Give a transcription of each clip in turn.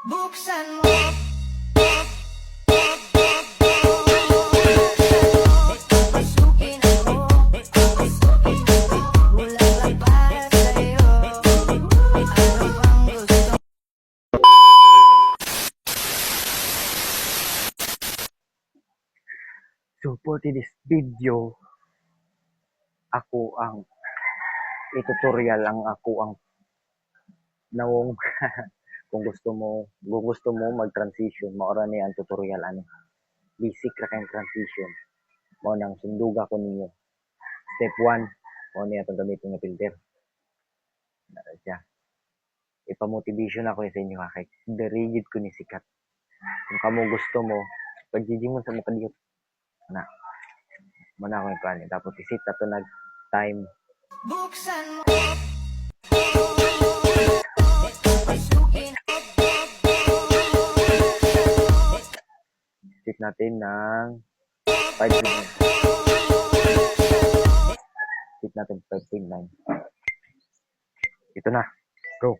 Buksan mo. Pasukin ako. Bulaklak para sa'yo. Ano bang gusto? So for this video, tutorial ang ako ang nawong kung gusto mo mag-transition, maura ni ang tutorial ani. Basic ra kay transition. Mao nang sunduga ko ninyo. Step 1, mao ni atong gamiton nga filter. Nara siya. Ipa-motivation ako sa inyo ha, kay rigid ko ni sikat. Kung kamo gusto mo, pagjijimon sa mga kadiyot na mana ko yung plan. Tapos isit ato nag time. Buksan mo. Pasukin. Set natin ng 5.9. Set natin 5.9. Ito na. Go.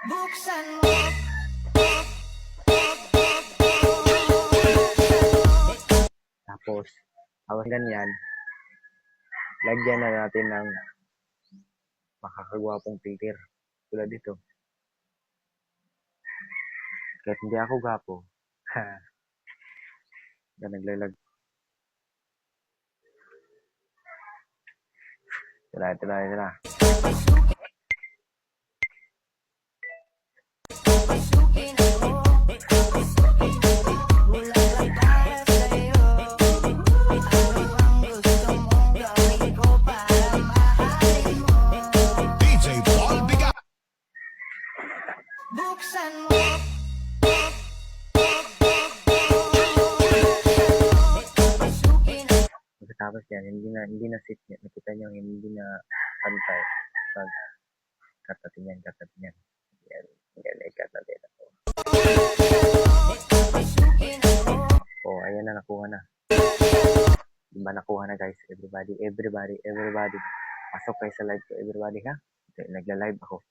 Buksan mo. Tapos, habang ganyan, lagyan na natin ng makakagwapong filter. Tulad dito. Kahit hindi ako gwapo. Na naglalag. Ito na. Pasukin ako. Bulaklak para sa'yo. Ano bang gusto mong gawin ko para mahalin mo? DJ Paul Bigat. Buksan mo. Pasukin ako. Pagkatapos yan, hindi na sit niya. Nakita nyo, hindi na pantay. Pag cut natin yan. Yan, i-cut natin ako. Pasukin ako. Oh, ayan na, nakuha na. Diba nakuha na guys? Everybody. Pasok kayo sa live ko, everybody ha? Nagla-live ako.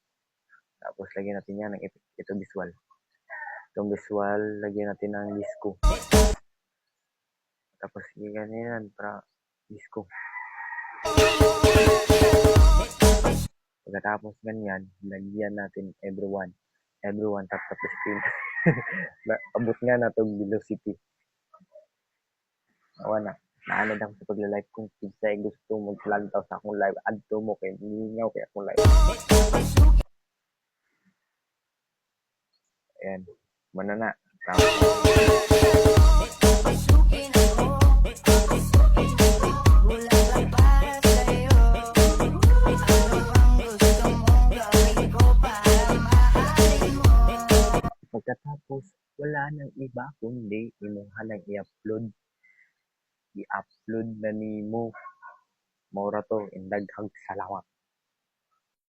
Tapos lagyan natin yan ng effect. Ito visual. Itong visual, lagyan natin ng disco. Tapos ganyan yan para disco. Pagkatapos ganyan, lagyan natin everyone tap the screen. Abot nga na itong velocity. Awa na. Naanad ako sa pagla-live kung pizza ay gusto mag-lantaw sa akong live. Add to mo kay ningaw kay akong live. Ayan. Mana na. Tapos, Pasukin ako. Bulaklak para sa'yo. Ano bang gusto mong gawin ko para mahalin mo? pagkatapos, wala nang iba kundi imong hanang i-upload. I-upload na nimo. Maura to, indaghang salamat.